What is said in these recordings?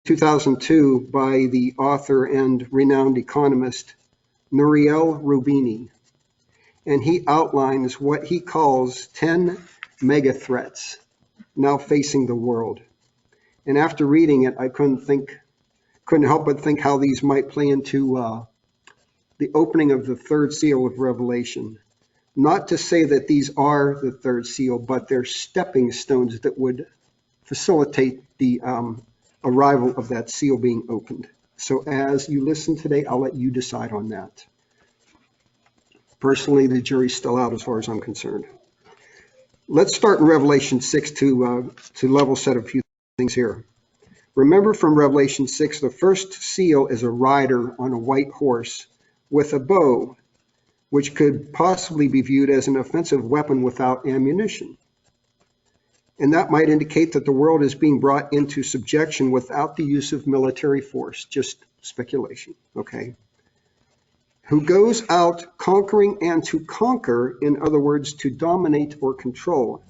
2002 by the author and renowned economist Nouriel Roubini, and he outlines what he calls 10 megathreats now facing the world. And after reading it, I couldn't help but think how these might play into the opening of the third seal of Revelation. Not to say that these are the third seal, but they're stepping stones that would facilitate the arrival of that seal being opened. So as you listen today, I'll let you decide on that. Personally, the jury's still out as far as I'm concerned. Let's start in Revelation 6 to level set a few things here. Remember from Revelation 6, the first seal is a rider on a white horse with a bow, which could possibly be viewed as an offensive weapon without ammunition. And that might indicate that the world is being brought into subjection without the use of military force, just speculation, okay? Who goes out conquering and to conquer, in other words, to dominate or control.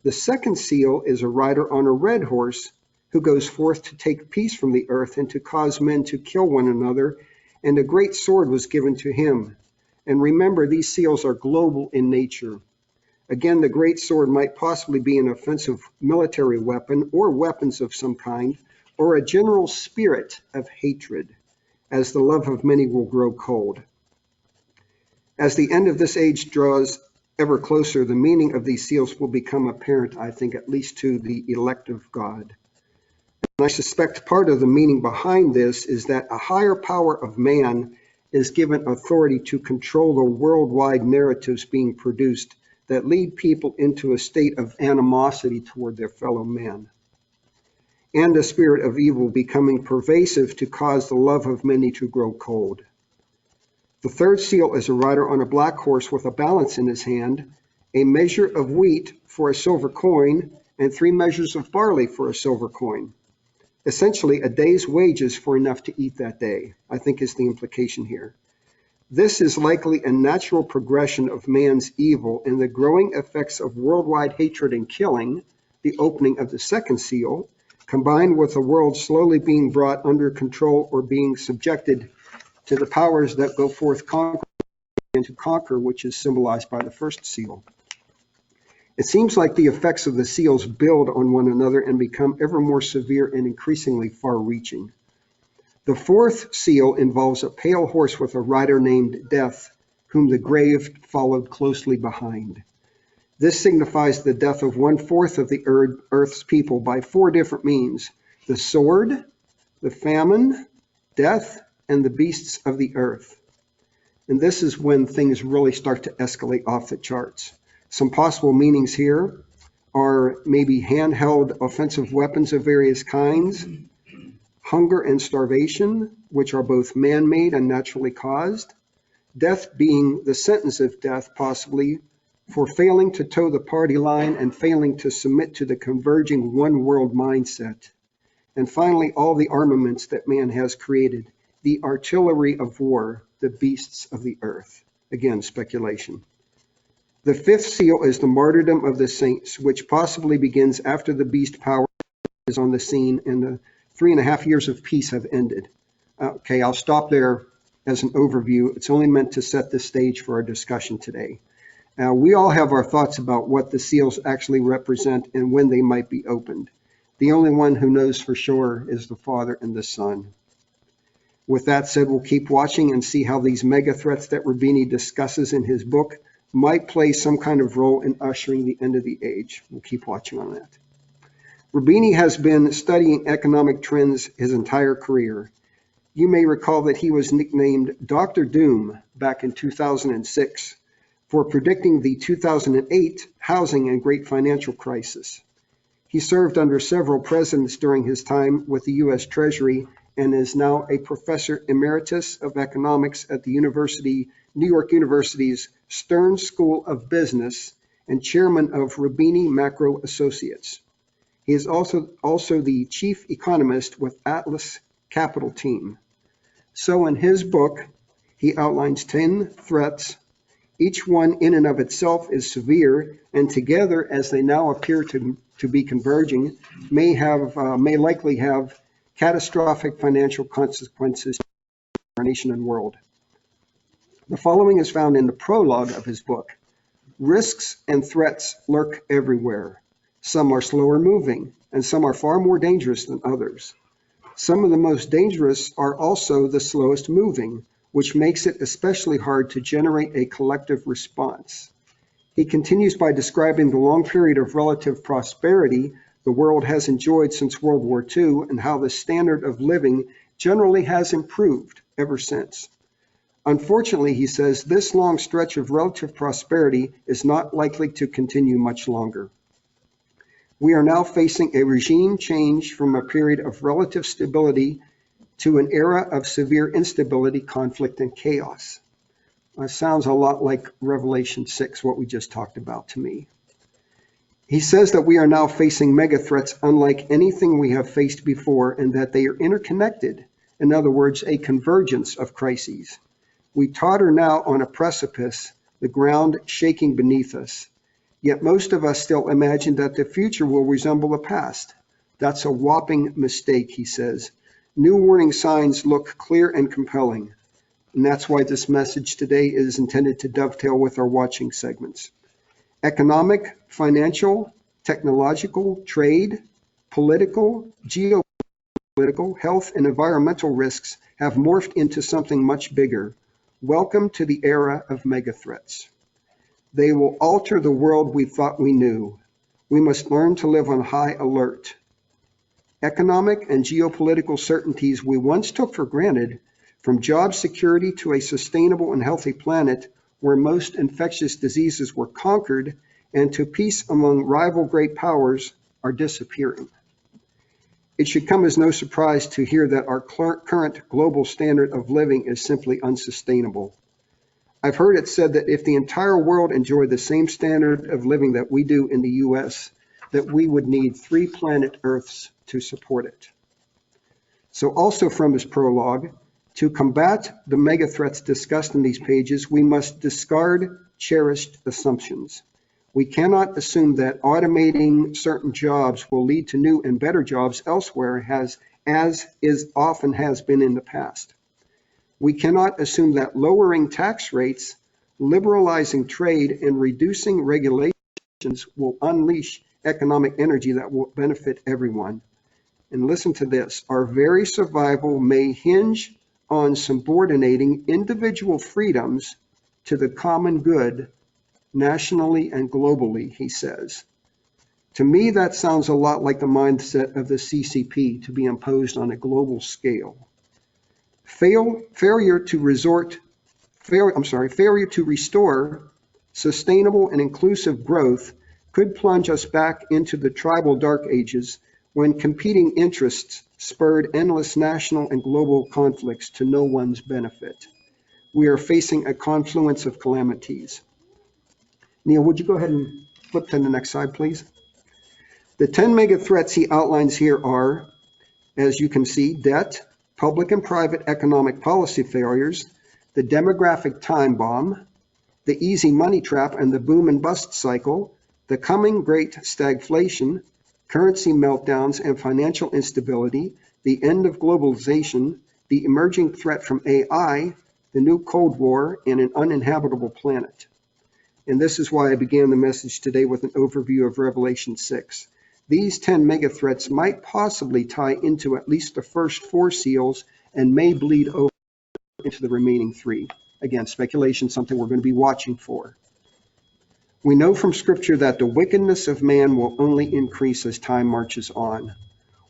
The second seal is a rider on a red horse who goes forth to take peace from the earth and to cause men to kill one another, and a great sword was given to him. And remember, these seals are global in nature. Again, the great sword might possibly be an offensive military weapon or weapons of some kind, or a general spirit of hatred, as the love of many will grow cold. As the end of this age draws ever closer, the meaning of these seals will become apparent, I think, at least to the elect of God. And I suspect part of the meaning behind this is that a higher power of man is given authority to control the worldwide narratives being produced that lead people into a state of animosity toward their fellow man, and a spirit of evil becoming pervasive to cause the love of many to grow cold. The third seal is a rider on a black horse with a balance in his hand, a measure of wheat for a silver coin, and 3 measures of barley for a silver coin. Essentially, a day's wages for enough to eat that day, I think is the implication here. This is likely a natural progression of man's evil and the growing effects of worldwide hatred and killing, the opening of the second seal, combined with the world slowly being brought under control or being subjected to the powers that go forth conquering and to conquer, which is symbolized by the first seal. It seems like the effects of the seals build on one another and become ever more severe and increasingly far-reaching. The fourth seal involves a pale horse with a rider named Death, whom the grave followed closely behind. This signifies the death of 1/4 of the earth's people by 4 different means: the sword, the famine, death, and the beasts of the earth. And this is when things really start to escalate off the charts. Some possible meanings here are maybe handheld offensive weapons of various kinds, hunger and starvation, which are both man-made and naturally caused, death being the sentence of death possibly for failing to toe the party line and failing to submit to the converging one-world mindset. And finally, all the armaments that man has created, the artillery of war, the beasts of the earth. Again, speculation. The fifth seal is the martyrdom of the saints, which possibly begins after the beast power is on the scene and the 3.5 years of peace have ended. Okay, I'll stop there as an overview. It's only meant to set the stage for our discussion today. Now, we all have our thoughts about what the seals actually represent and when they might be opened. The only one who knows for sure is the Father and the Son. With that said, we'll keep watching and see how these mega threats that Roubini discusses in his book might play some kind of role in ushering the end of the age. We'll keep watching on that. Roubini has been studying economic trends his entire career. You may recall that he was nicknamed Dr. Doom back in 2006 for predicting the 2008 housing and great financial crisis. He served under several presidents during his time with the U.S. Treasury and is now a professor emeritus of economics at the New York University's Stern School of Business and chairman of Roubini Macro Associates. He is also the chief economist with Atlas Capital Team. So in his book, he outlines 10 threats. Each one in and of itself is severe, and together, as they now appear to be converging, may likely have catastrophic financial consequences to our nation and world. The following is found in the prologue of his book. Risks and threats lurk everywhere. Some are slower moving, and some are far more dangerous than others. Some of the most dangerous are also the slowest moving, which makes it especially hard to generate a collective response. He continues by describing the long period of relative prosperity the world has enjoyed since World War II and how the standard of living generally has improved ever since. Unfortunately, he says, this long stretch of relative prosperity is not likely to continue much longer. We are now facing a regime change from a period of relative stability to an era of severe instability, conflict, and chaos. Sounds a lot like Revelation 6, what we just talked about to me. He says that we are now facing megathreats unlike anything we have faced before and that they are interconnected. In other words, a convergence of crises. We totter now on a precipice, the ground shaking beneath us. Yet most of us still imagine that the future will resemble the past. That's a whopping mistake, he says. New warning signs look clear and compelling. And that's why this message today is intended to dovetail with our watching segments. Economic, financial, technological, trade, political, geopolitical, health, and environmental risks have morphed into something much bigger. Welcome to the era of megathreats. They will alter the world we thought we knew. We must learn to live on high alert. Economic and geopolitical certainties we once took for granted, from job security to a sustainable and healthy planet where most infectious diseases were conquered, and to peace among rival great powers, are disappearing. It should come as no surprise to hear that our current global standard of living is simply unsustainable. I've heard it said that if the entire world enjoyed the same standard of living that we do in the U.S., that we would need 3 planet Earths to support it. So also from his prologue, to combat the megathreats discussed in these pages, we must discard cherished assumptions. We cannot assume that automating certain jobs will lead to new and better jobs elsewhere, as often has been in the past. We cannot assume that lowering tax rates, liberalizing trade, and reducing regulations will unleash economic energy that will benefit everyone. And listen to this, our very survival may hinge on subordinating individual freedoms to the common good nationally and globally, he says. To me, that sounds a lot like the mindset of the CCP to be imposed on a global scale. Failure to restore sustainable and inclusive growth could plunge us back into the tribal dark ages when competing interests spurred endless national and global conflicts to no one's benefit. We are facing a confluence of calamities. Neil, would you go ahead and flip to the next slide, please? The 10 mega threats he outlines here are, as you can see, debt, public and private economic policy failures, the demographic time bomb, the easy money trap and the boom and bust cycle, the coming great stagflation, currency meltdowns and financial instability, the end of globalization, the emerging threat from AI, the new Cold War, and an uninhabitable planet. And this is why I began the message today with an overview of Revelation 6. These 10 megathreats might possibly tie into at least the first 4 seals and may bleed over into the remaining 3. Again, speculation, something we're going to be watching for. We know from Scripture that the wickedness of man will only increase as time marches on.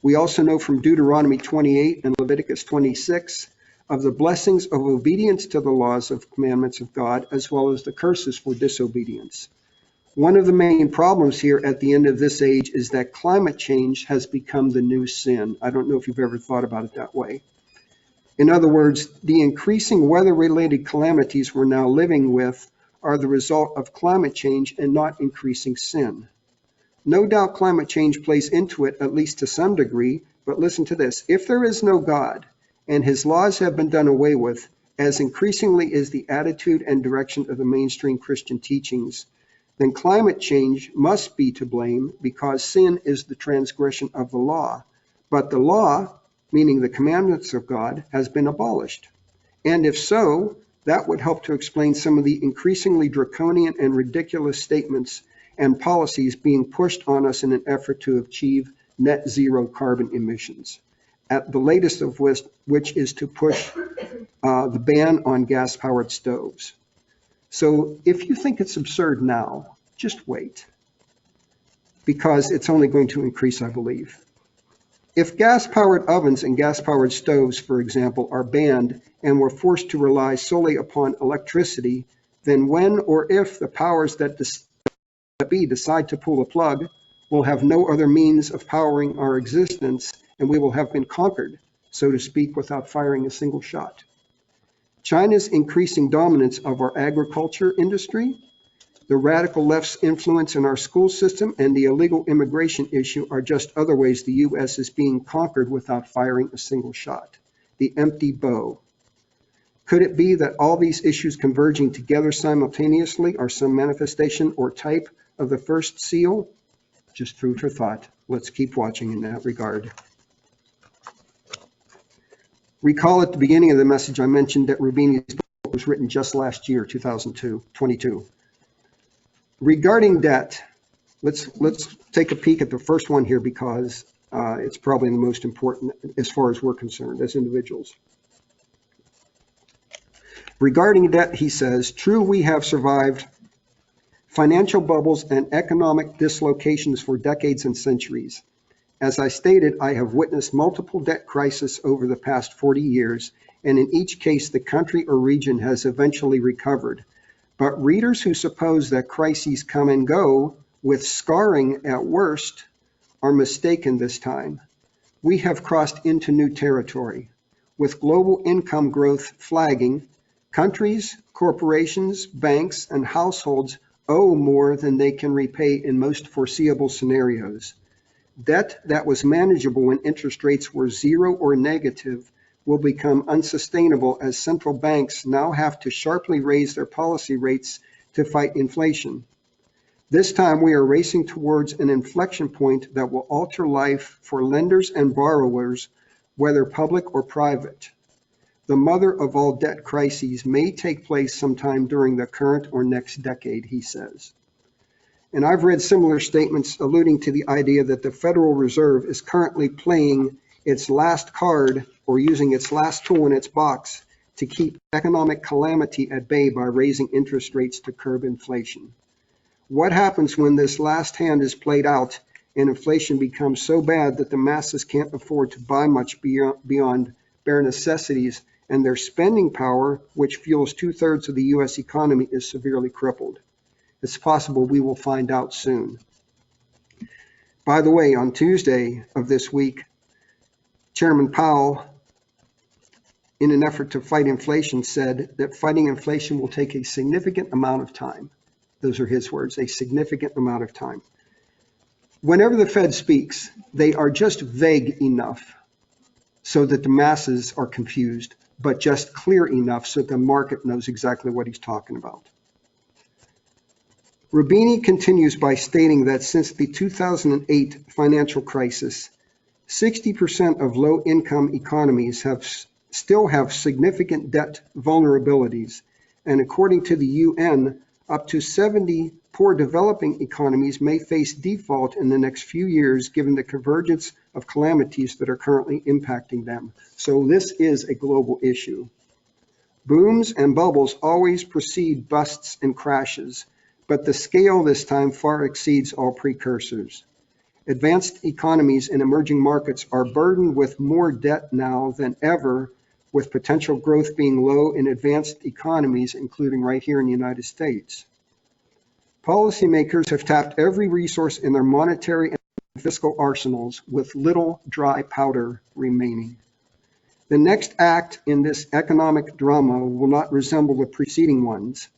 We also know from Deuteronomy 28 and Leviticus 26 of the blessings of obedience to the laws of commandments of God, as well as the curses for disobedience. One of the main problems here at the end of this age is that climate change has become the new sin. I don't know if you've ever thought about it that way. In other words, the increasing weather-related calamities we're now living with are the result of climate change and not increasing sin. No doubt climate change plays into it, at least to some degree, but listen to this. If there is no God and his laws have been done away with, as increasingly is the attitude and direction of the mainstream Christian teachings, then climate change must be to blame because sin is the transgression of the law. But the law meaning the commandments of God, has been abolished? And if so, that would help to explain some of the increasingly draconian and ridiculous statements and policies being pushed on us in an effort to achieve net zero carbon emissions, at the latest of which is to push the ban on gas-powered stoves. So if you think it's absurd now, just wait, because it's only going to increase, I believe. If gas-powered ovens and gas-powered stoves, for example, are banned and we're forced to rely solely upon electricity, then when or if the powers that be decide to pull the plug, we'll have no other means of powering our existence, and we will have been conquered, so to speak, without firing a single shot. China's increasing dominance of our agriculture industry, the radical left's influence in our school system, and the illegal immigration issue are just other ways the U.S. is being conquered without firing a single shot. The empty bow. Could it be that all these issues converging together simultaneously are some manifestation or type of the first seal? Just food for thought. Let's keep watching in that regard. Recall at the beginning of the message I mentioned that Roubini's book was written just last year, 2022. Regarding debt, let's take a peek at the first one here, because it's probably the most important as far as we're concerned as individuals. Regarding debt, he says, true, we have survived financial bubbles and economic dislocations for decades and centuries. As I stated, I have witnessed multiple debt crises over the past 40 years, and in each case, the country or region has eventually recovered. But readers who suppose that crises come and go, with scarring at worst, are mistaken this time. We have crossed into new territory. With global income growth flagging, countries, corporations, banks, and households owe more than they can repay in most foreseeable scenarios. Debt that was manageable when interest rates were zero or negative will become unsustainable as central banks now have to sharply raise their policy rates to fight inflation. This time we are racing towards an inflection point that will alter life for lenders and borrowers, whether public or private. The mother of all debt crises may take place sometime during the current or next decade, he says. And I've read similar statements alluding to the idea that the Federal Reserve is currently playing its last card or using its last tool in its box to keep economic calamity at bay by raising interest rates to curb inflation. What happens when this last hand is played out and inflation becomes so bad that the masses can't afford to buy much beyond bare necessities, and their spending power, which fuels 2/3 of the U.S. economy, is severely crippled? It's possible we will find out soon. By the way, on Tuesday of this week, Chairman Powell, in an effort to fight inflation, said that fighting inflation will take a significant amount of time. Those are his words, a significant amount of time. Whenever the Fed speaks, they are just vague enough so that the masses are confused, but just clear enough so the market knows exactly what he's talking about. Roubini continues by stating that since the 2008 financial crisis, 60% of low-income economies still have significant debt vulnerabilities, and according to the UN, up to 70 poor developing economies may face default in the next few years, given the convergence of calamities that are currently impacting them. So this is a global issue. Booms and bubbles always precede busts and crashes, but the scale this time far exceeds all precursors. Advanced economies and emerging markets are burdened with more debt now than ever, with potential growth being low in advanced economies, including right here in the United States. Policymakers have tapped every resource in their monetary and fiscal arsenals, with little dry powder remaining. The next act in this economic drama will not resemble the preceding ones.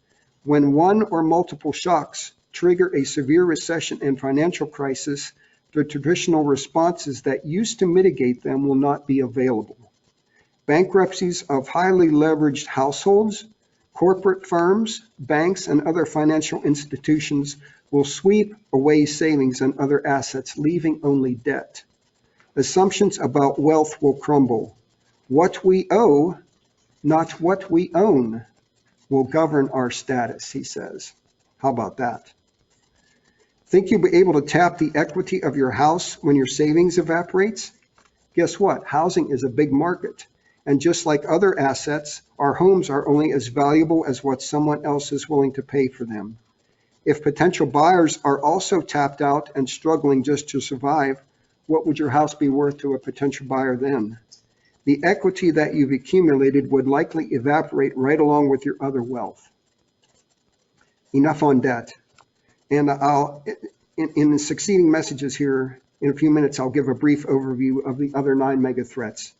When one or multiple shocks trigger a severe recession and financial crisis, the traditional responses that used to mitigate them will not be available. Bankruptcies of highly leveraged households, corporate firms, banks, and other financial institutions will sweep away savings and other assets, leaving only debt. Assumptions about wealth will crumble. What we owe, not what we own, will govern our status, he says. How about that? Think you'll be able to tap the equity of your house when your savings evaporates? Guess what? Housing is a big market. And just like other assets, our homes are only as valuable as what someone else is willing to pay for them. If potential buyers are also tapped out and struggling just to survive, what would your house be worth to a potential buyer then? The equity that you've accumulated would likely evaporate right along with your other wealth. Enough on debt. And in the succeeding messages here, in a few minutes, I'll give a brief overview of the other 9 mega threats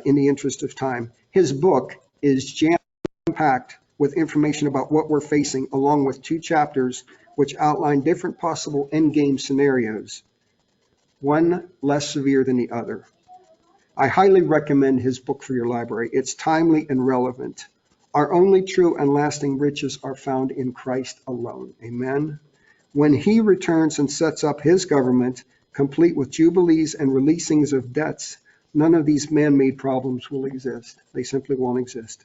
in the interest of time. His book is jam-packed with information about what we're facing, along with 2 chapters which outline different possible endgame scenarios, one less severe than the other. I highly recommend his book for your library. It's timely and relevant. Our only true and lasting riches are found in Christ alone. Amen. When he returns and sets up his government, complete with jubilees and releasings of debts, none of these man-made problems will exist. They simply won't exist.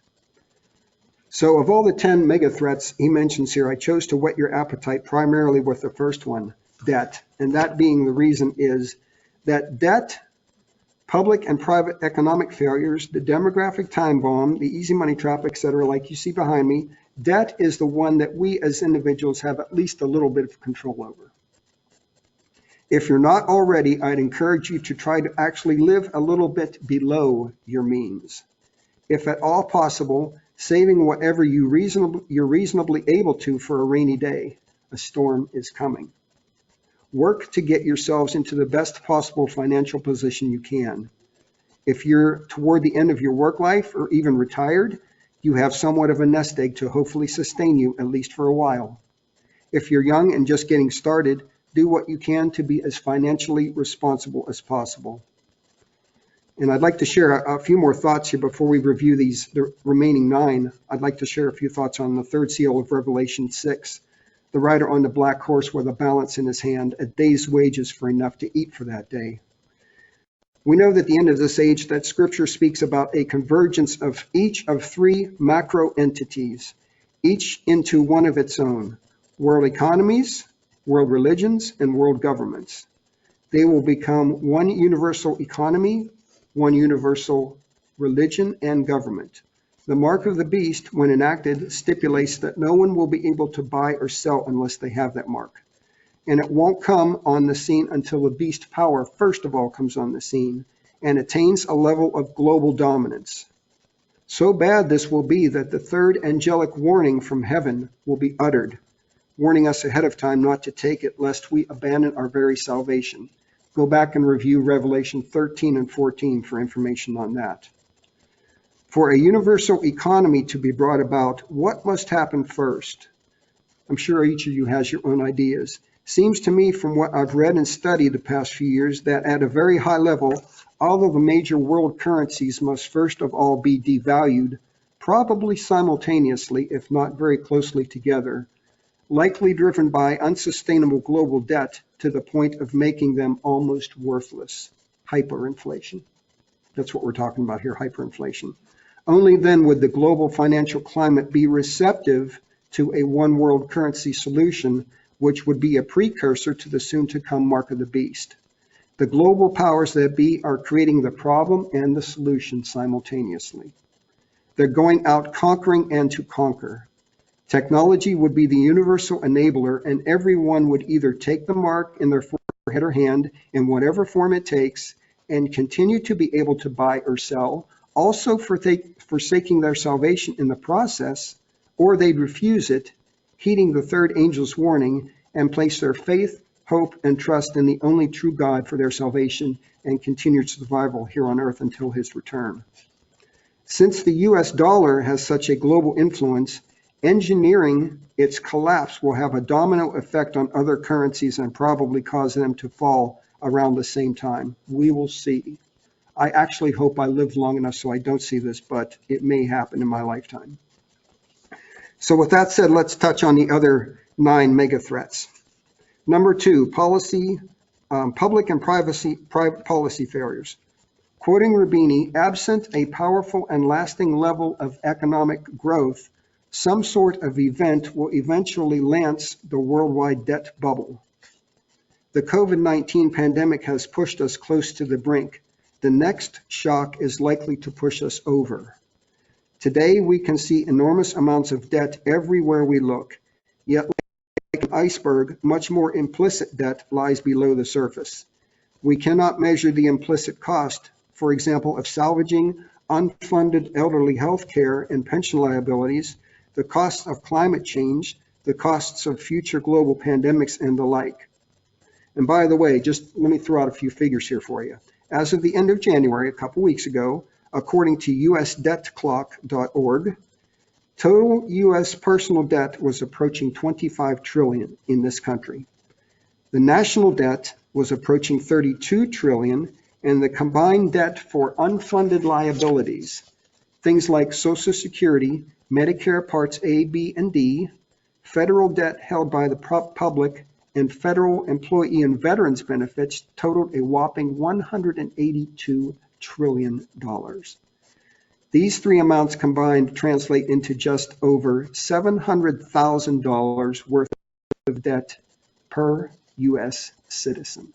So of all the 10 mega threats he mentions here, I chose to whet your appetite primarily with the first one, debt. And that being the reason is that debt, public and private economic failures, the demographic time bomb, the easy money trap, etc., like you see behind me, debt is the one that we as individuals have at least a little bit of control over. If you're not already, I'd encourage you to try to actually live a little bit below your means. If at all possible, saving whatever you're reasonably able to for a rainy day. A storm is coming. Work to get yourselves into the best possible financial position you can. If you're toward the end of your work life or even retired, you have somewhat of a nest egg to hopefully sustain you at least for a while. If you're young and just getting started, do what you can to be as financially responsible as possible. And I'd like to share a few more thoughts here before we review the remaining 9. I'd like to share a few thoughts on the 3rd seal of Revelation 6. The rider on the black horse with a balance in his hand, a day's wages for enough to eat for that day. We know that at the end of this age that Scripture speaks about a convergence of each of 3 macro entities, each into one of its own: world economies, world religions, and world governments. They will become one universal economy, one universal religion and government. The mark of the beast, when enacted, stipulates that no one will be able to buy or sell unless they have that mark. And it won't come on the scene until the beast power first of all comes on the scene and attains a level of global dominance. So bad this will be that the 3rd angelic warning from heaven will be uttered, warning us ahead of time not to take it lest we abandon our very salvation. Go back and review Revelation 13 and 14 for information on that. For a universal economy to be brought about, what must happen first? I'm sure each of you has your own ideas. Seems to me from what I've read and studied the past few years that at a very high level, all of the major world currencies must first of all be devalued, probably simultaneously, if not very closely together, likely driven by unsustainable global debt to the point of making them almost worthless. Hyperinflation. That's what we're talking about here, hyperinflation. Only then would the global financial climate be receptive to a one world currency solution, which would be a precursor to the soon-to-come mark of the beast. The global powers that be are creating the problem and the solution simultaneously. They're going out conquering and to conquer. Technology would be the universal enabler, and everyone would either take the mark in their forehead or hand in whatever form it takes and continue to be able to buy or sell, also forsaking their salvation in the process, or they'd refuse it, heeding the 3rd angel's warning, and place their faith, hope, and trust in the only true God for their salvation and continued survival here on earth until his return. Since the US dollar has such a global influence, engineering its collapse will have a domino effect on other currencies and probably cause them to fall around the same time. We will see. I actually hope I live long enough so I don't see this, but it may happen in my lifetime. So with that said, let's touch on the other 9 mega threats. Number 2, policy public and private policy failures. Quoting Roubini, absent a powerful and lasting level of economic growth, some sort of event will eventually lance the worldwide debt bubble. The COVID-19 pandemic has pushed us close to the brink. The next shock is likely to push us over. Today, we can see enormous amounts of debt everywhere we look, yet like an iceberg, much more implicit debt lies below the surface. We cannot measure the implicit cost, for example, of salvaging unfunded elderly health care and pension liabilities, the costs of climate change, the costs of future global pandemics, and the like. And by the way, just let me throw out a few figures here for you. As of the end of January, a couple weeks ago, according to usdebtclock.org, total U.S. personal debt was approaching $25 trillion in this country. The national debt was approaching $32 trillion, and the combined debt for unfunded liabilities, things like Social Security, Medicare Parts A, B, and D, federal debt held by the public, and federal employee and veterans benefits totaled a whopping $182 trillion. These three amounts combined translate into just over $700,000 worth of debt per U.S. citizen.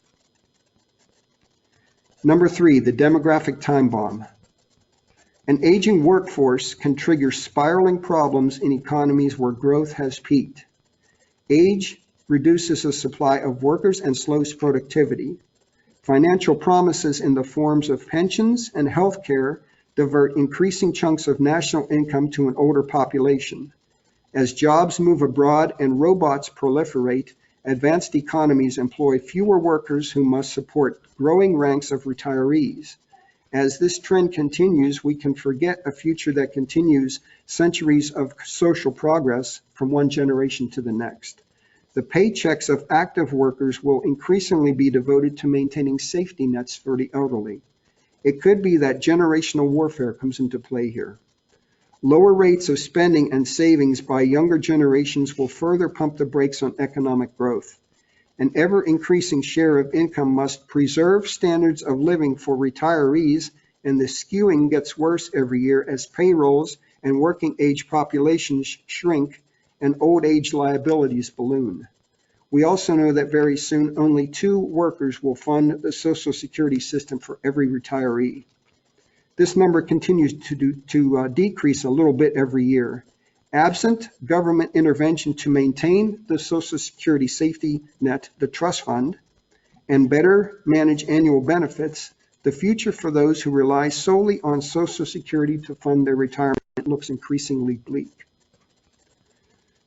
Number 3, the demographic time bomb. An aging workforce can trigger spiraling problems in economies where growth has peaked. Age reduces the supply of workers and slows productivity. Financial promises in the forms of pensions and health care divert increasing chunks of national income to an older population. As jobs move abroad and robots proliferate, advanced economies employ fewer workers who must support growing ranks of retirees. As this trend continues, we can forget a future that continues centuries of social progress from one generation to the next. The paychecks of active workers will increasingly be devoted to maintaining safety nets for the elderly. It could be that generational warfare comes into play here. Lower rates of spending and savings by younger generations will further pump the brakes on economic growth. An ever-increasing share of income must preserve standards of living for retirees, and the skewing gets worse every year as payrolls and working-age populations shrink and old-age liabilities balloon. We also know that very soon only 2 workers will fund the Social Security system for every retiree. This number continues to decrease a little bit every year. Absent government intervention to maintain the Social Security safety net, the trust fund, and better manage annual benefits, the future for those who rely solely on Social Security to fund their retirement looks increasingly bleak.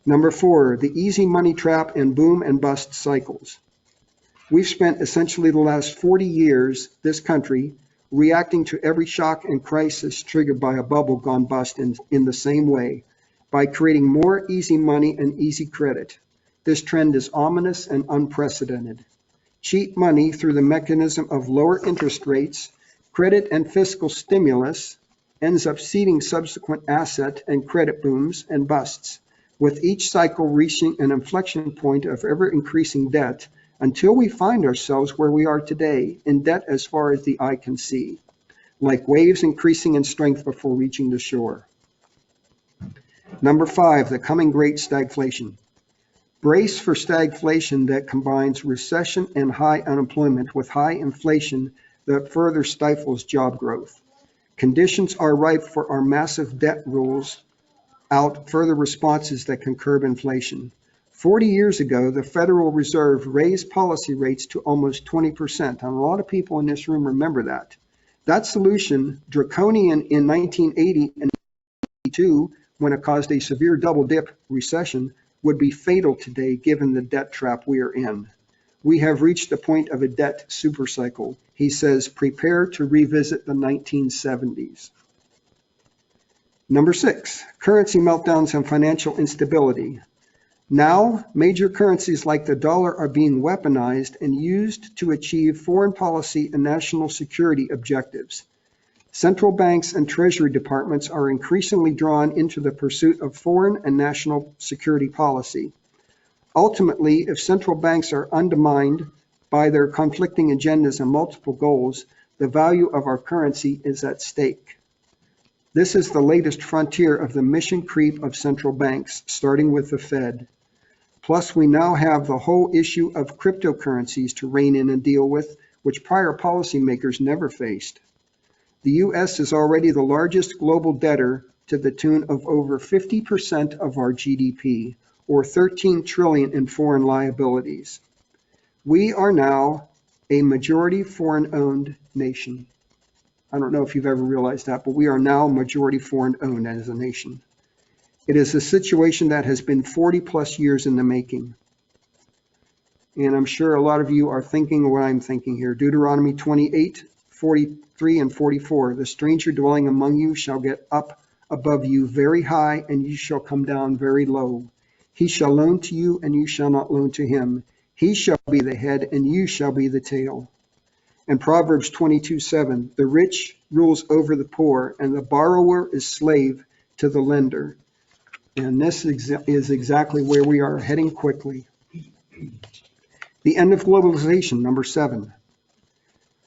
Number 4, the easy money trap and boom and bust cycles. We've spent essentially the last 40 years, this country, reacting to every shock and crisis triggered by a bubble gone bust in the same way, by creating more easy money and easy credit. This trend is ominous and unprecedented. Cheap money through the mechanism of lower interest rates, credit and fiscal stimulus ends up seeding subsequent asset and credit booms and busts, with each cycle reaching an inflection point of ever-increasing debt until we find ourselves where we are today, in debt as far as the eye can see, like waves increasing in strength before reaching the shore. Number 5, the coming great stagflation. Brace for stagflation that combines recession and high unemployment with high inflation that further stifles job growth. Conditions are ripe for our massive debt rules out further responses that can curb inflation. 40 years ago, the Federal Reserve raised policy rates to almost 20%, and a lot of people in this room remember that. That solution, draconian in 1980 and 1982, when it caused a severe double-dip recession, would be fatal today given the debt trap we are in. We have reached the point of a debt supercycle. He says, prepare to revisit the 1970s. Number 6, currency meltdowns and financial instability. Now, major currencies like the dollar are being weaponized and used to achieve foreign policy and national security objectives. Central banks and treasury departments are increasingly drawn into the pursuit of foreign and national security policy. Ultimately, if central banks are undermined, by their conflicting agendas and multiple goals, the value of our currency is at stake. This is the latest frontier of the mission creep of central banks, starting with the Fed. Plus, we now have the whole issue of cryptocurrencies to rein in and deal with, which prior policymakers never faced. The U.S. is already the largest global debtor to the tune of over 50% of our GDP, or 13 trillion in foreign liabilities. We are now a majority foreign-owned nation. I don't know if you've ever realized that, but we are now majority foreign-owned as a nation. It is a situation that has been 40 plus years in the making. And I'm sure a lot of you are thinking what I'm thinking here. Deuteronomy 28:43 and 44, the stranger dwelling among you shall get up above you very high, and you shall come down very low. He shall loan to you, and you shall not loan to him. He shall be the head, and you shall be the tail. And Proverbs 22:7, the rich rules over the poor, and the borrower is slave to the lender. And this is exactly where we are heading quickly. The end of globalization, number 7.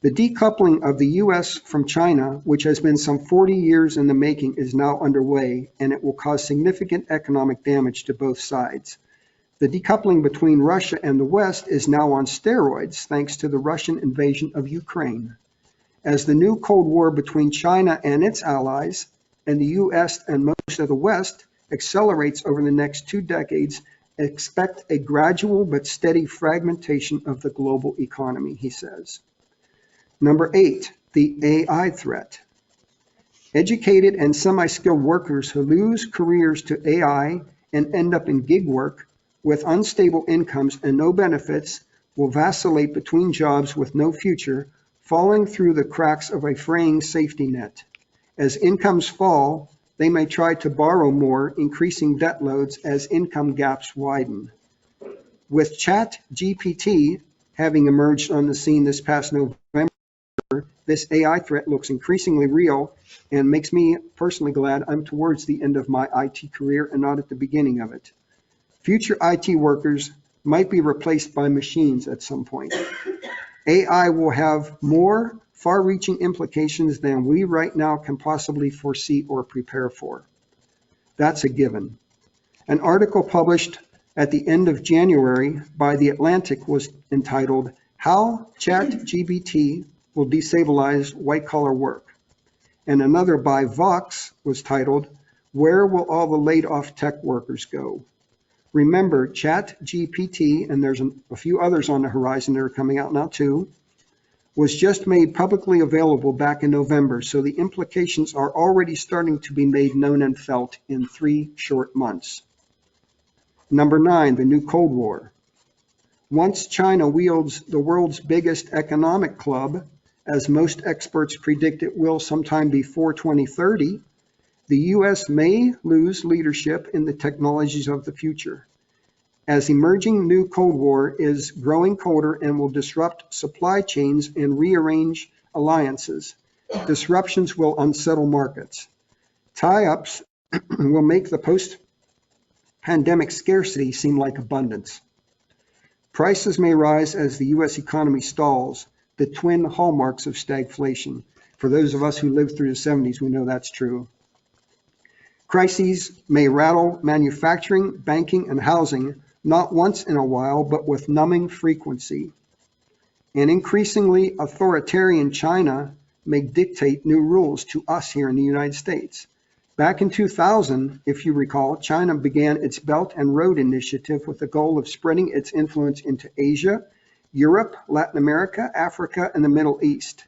The decoupling of the U.S. from China, which has been some 40 years in the making, is now underway, and it will cause significant economic damage to both sides. The decoupling between Russia and the West is now on steroids thanks to the Russian invasion of Ukraine. As the new Cold War between China and its allies and the U.S. and most of the West accelerates over the next 2 decades, expect a gradual but steady fragmentation of the global economy, he says. Number 8, the AI threat. Educated and semi-skilled workers who lose careers to AI and end up in gig work with unstable incomes and no benefits will vacillate between jobs with no future, falling through the cracks of a fraying safety net. As incomes fall, they may try to borrow more, increasing debt loads as income gaps widen. With ChatGPT having emerged on the scene this past November, this AI threat looks increasingly real and makes me personally glad I'm towards the end of my IT career and not at the beginning of it. Future IT workers might be replaced by machines at some point. AI will have more far-reaching implications than we right now can possibly foresee or prepare for. That's a given. An article published at the end of January by The Atlantic was entitled, How ChatGPT Will Destabilize White-Collar Work. And another by Vox was titled, Where Will All the Laid-Off Tech Workers Go? Remember, ChatGPT, and there's a few others on the horizon that are coming out now too, was just made publicly available back in November, so the implications are already starting to be made known and felt in 3 short months. Number 9, the new Cold War. Once China wields the world's biggest economic club, as most experts predict it will sometime before 2030, the U.S. may lose leadership in the technologies of the future. As emerging new Cold War is growing colder and will disrupt supply chains and rearrange alliances, disruptions will unsettle markets. Tie-ups will make the post-pandemic scarcity seem like abundance. Prices may rise as the U.S. economy stalls, the twin hallmarks of stagflation. For those of us who lived through the 70s, we know that's true. Crises may rattle manufacturing, banking, and housing, not once in a while, but with numbing frequency. An increasingly authoritarian China may dictate new rules to us here in the United States. Back in 2000, if you recall, China began its Belt and Road Initiative with the goal of spreading its influence into Asia, Europe, Latin America, Africa, and the Middle East.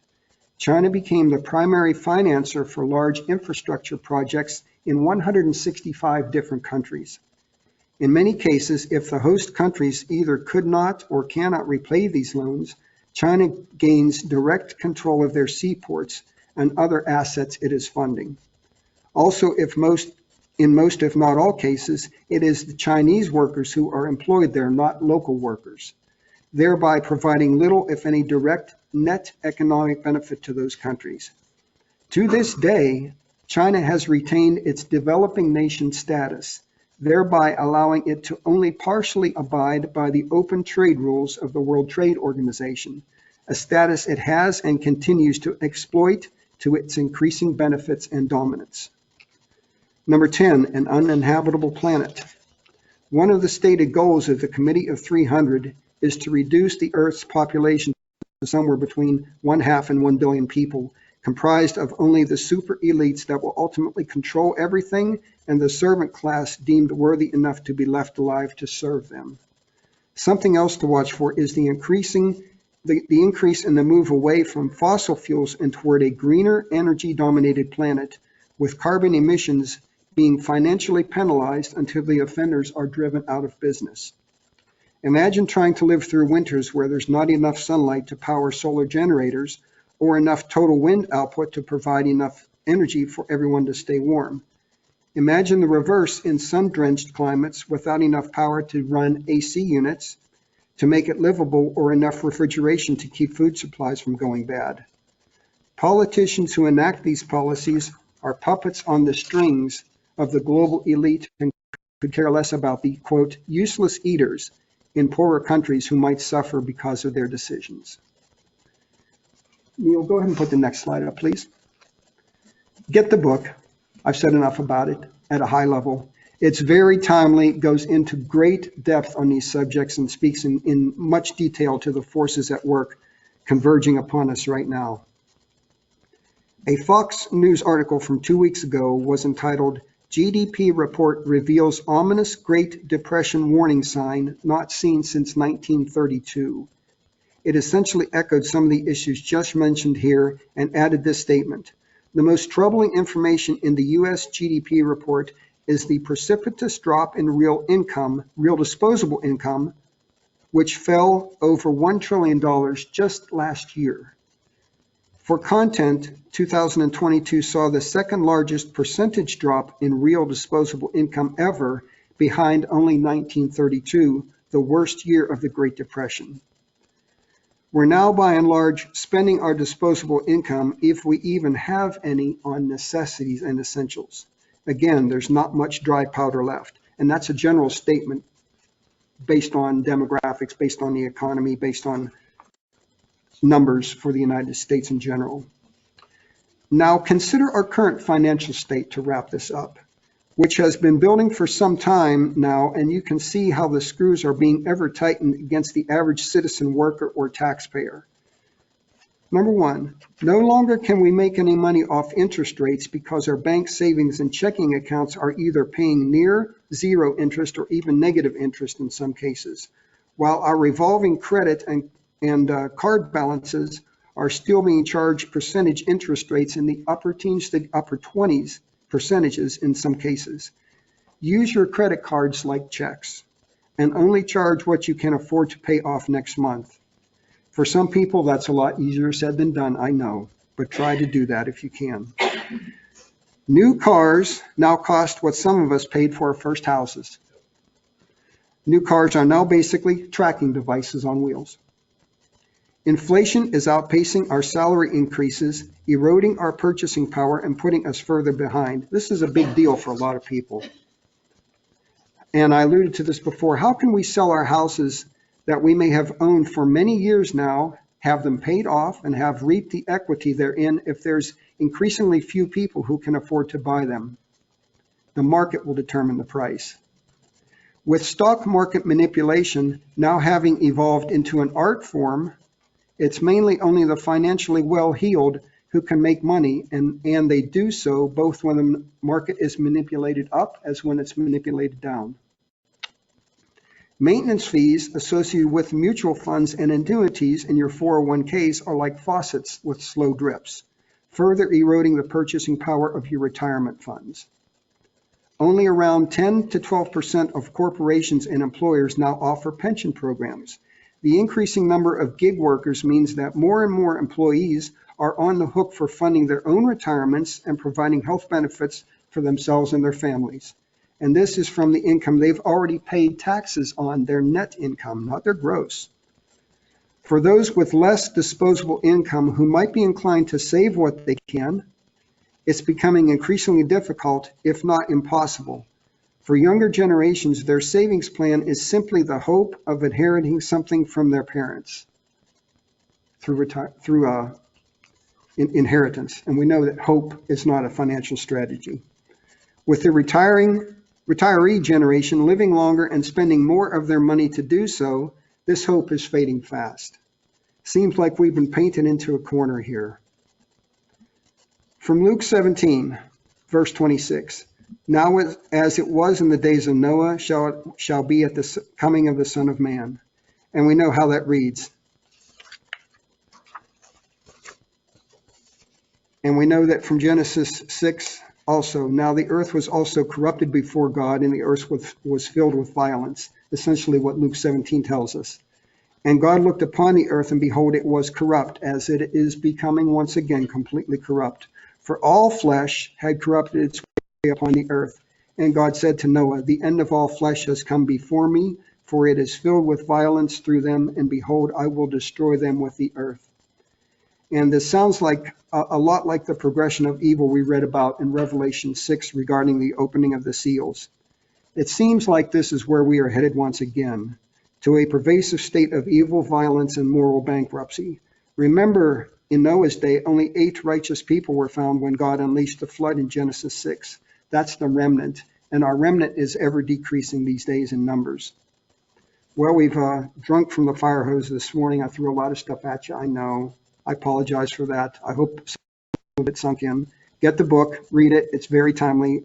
China became the primary financer for large infrastructure projects in 165 different countries. In many cases, if the host countries either could not or cannot repay these loans, China gains direct control of their seaports and other assets it is funding. Also, in most if not all cases, it is the Chinese workers who are employed there, not local workers, thereby providing little, if any, direct net economic benefit to those countries. To this day, China has retained its developing nation status, thereby allowing it to only partially abide by the open trade rules of the World Trade Organization, a status it has and continues to exploit to its increasing benefits and dominance. Number 10, an uninhabitable planet. One of the stated goals of the Committee of 300 is to reduce the Earth's population to somewhere between 1/2 and 1 billion people, comprised of only the super elites that will ultimately control everything and the servant class deemed worthy enough to be left alive to serve them. Something else to watch for is the increase in the move away from fossil fuels and toward a greener energy-dominated planet, with carbon emissions being financially penalized until the offenders are driven out of business. Imagine trying to live through winters where there's not enough sunlight to power solar generators or enough total wind output to provide enough energy for everyone to stay warm. Imagine the reverse in sun-drenched climates without enough power to run AC units to make it livable or enough refrigeration to keep food supplies from going bad. Politicians who enact these policies are puppets on the strings of the global elite and could care less about the, quote, useless eaters in poorer countries who might suffer because of their decisions. Neil, go ahead and put the next slide up, please. Get the book. I've said enough about it at a high level. It's very timely, goes into great depth on these subjects and speaks in much detail to the forces at work converging upon us right now. A Fox News article from 2 weeks ago was entitled, GDP Report Reveals Ominous Great Depression Warning Sign Not Seen Since 1932. It essentially echoed some of the issues just mentioned here and added this statement. The most troubling information in the U.S. GDP report is the precipitous drop in real disposable income, which fell over $1 trillion just last year. For content, 2022 saw the second largest percentage drop in real disposable income ever, behind only 1932, the worst year of the Great Depression. We're now, by and large, spending our disposable income, if we even have any, on necessities and essentials. Again, there's not much dry powder left. And that's a general statement based on demographics, based on the economy, based on numbers for the United States in general. Now, consider our current financial state to wrap this up, which has been building for some time now, and you can see how the screws are being ever tightened against the average citizen, worker, or taxpayer. Number one, no longer can we make any money off interest rates because our bank savings and checking accounts are either paying near zero interest or even negative interest in some cases, while our revolving credit and card balances are still being charged percentage interest rates in the upper teens to upper 20s percentages in some cases. Use your credit cards like checks and only charge what you can afford to pay off next month. For some people, that's a lot easier said than done, I know, but try to do that if you can. New cars now cost what some of us paid for our first houses. New cars are now basically tracking devices on wheels. Inflation is outpacing our salary increases, eroding our purchasing power and putting us further behind. This is a big deal for a lot of people. And I alluded to this before. How can we sell our houses that we may have owned for many years now, have them paid off, and have reaped the equity therein if there's increasingly few people who can afford to buy them? The market will determine the price. With stock market manipulation now having evolved into an art form, it's mainly only the financially well-heeled who can make money, and they do so both when the market is manipulated up as when it's manipulated down. Maintenance fees associated with mutual funds and annuities in your 401ks are like faucets with slow drips, further eroding the purchasing power of your retirement funds. Only around 10 to 12% of corporations and employers now offer pension programs. The increasing number of gig workers means that more and more employees are on the hook for funding their own retirements and providing health benefits for themselves and their families. And this is from the income they've already paid taxes on, their net income, not their gross. For those with less disposable income who might be inclined to save what they can, it's becoming increasingly difficult, if not impossible. For younger generations, their savings plan is simply the hope of inheriting something from their parents through inheritance. And we know that hope is not a financial strategy. With the retiree generation living longer and spending more of their money to do so, this hope is fading fast. Seems like we've been painted into a corner here. From Luke 17, verse 26, now as it was in the days of Noah, shall be at the coming of the Son of Man. And we know how that reads. And we know that from Genesis 6 also, now the earth was also corrupted before God, and the earth was filled with violence, essentially what Luke 17 tells us. And God looked upon the earth, and behold, it was corrupt, as it is becoming once again completely corrupt. For all flesh had corrupted its way upon the earth. And God said to Noah, the end of all flesh has come before me, for it is filled with violence through them, and behold, I will destroy them with the earth. And this sounds like a lot like the progression of evil we read about in Revelation 6 regarding the opening of the seals. It seems like this is where we are headed once again, to a pervasive state of evil, violence, and moral bankruptcy. Remember, in Noah's day, only 8 righteous people were found when God unleashed the flood in Genesis 6. That's the remnant, and our remnant is ever decreasing these days in numbers. Well, we've drunk from the fire hose this morning. I threw a lot of stuff at you, I know. I apologize for that. I hope some of it sunk in. Get the book, read it. It's very timely.